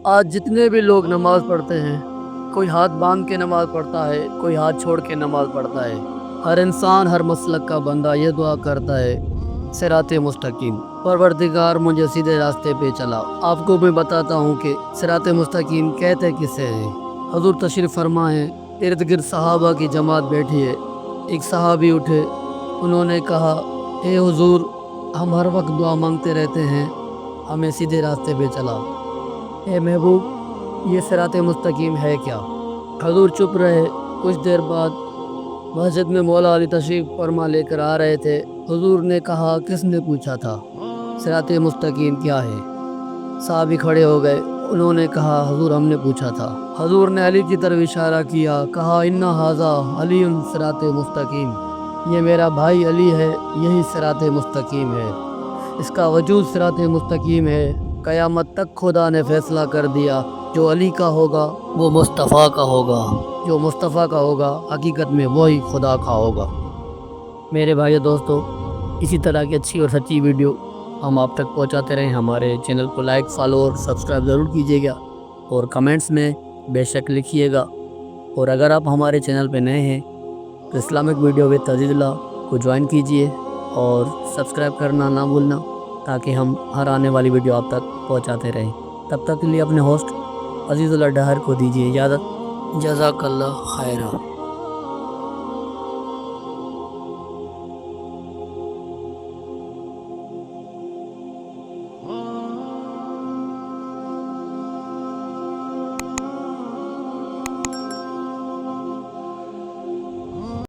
آج جتنے بھی لوگ نماز پڑھتے ہیں، کوئی ہاتھ باندھ کے نماز پڑھتا ہے، کوئی ہاتھ چھوڑ کے نماز پڑھتا ہے۔ ہر انسان، ہر مسلک کا بندہ یہ دعا کرتا ہے، صراط مستقیم، پروردگار مجھے سیدھے راستے پہ چلا۔ آپ کو میں بتاتا ہوں کہ صراط مستقیم کہتے کسے ہیں۔ حضور تشریف فرما ہے، ارد گرد صحابہ کی جماعت بیٹھی ہے۔ ایک صحابی اٹھے، انہوں نے کہا، اے حضور، ہم ہر وقت دعا مانگتے رہتے ہیں، ہمیں سیدھے راستے پہ چلا۔ اے محبوب، یہ صراط مستقیم ہے کیا؟ حضور چپ رہے۔ کچھ دیر بعد مسجد میں مولا علی تشریف فرما لے کر آ رہے تھے۔ حضور نے کہا، کس نے پوچھا تھا صراط مستقیم کیا ہے؟ صحابی کھڑے ہو گئے، انہوں نے کہا، حضور ہم نے پوچھا تھا۔ حضور نے علی کی طرف اشارہ کیا، کہا، ان ھذا علی صراط مستقیم، یہ میرا بھائی علی ہے، یہی صراط مستقیم ہے، اس کا وجود صراط مستقیم ہے۔ قیامت تک خدا نے فیصلہ کر دیا، جو علی کا ہوگا وہ مصطفیٰ کا ہوگا، جو مصطفیٰ کا ہوگا حقیقت میں وہی خدا کا ہوگا۔ میرے بھائی دوستو، اسی طرح کی اچھی اور سچی ویڈیو ہم آپ تک پہنچاتے رہیں۔ ہمارے چینل کو لائک، فالو اور سبسکرائب ضرور کیجیے گا، اور کمنٹس میں بے شک لکھیے گا۔ اور اگر آپ ہمارے چینل پہ نئے ہیں تو اسلامک ویڈیو ود عزیز اللہ کو جوائن کیجیے اور سبسکرائب کرنا نہ بھولنا، تاکہ ہم ہر آنے والی ویڈیو آپ تک پہنچاتے رہیں۔ تب تک کے لیے اپنے ہوسٹ عزیز اللہ ڈہر کو دیجیے اجازت۔ جزاک اللہ خیرہ۔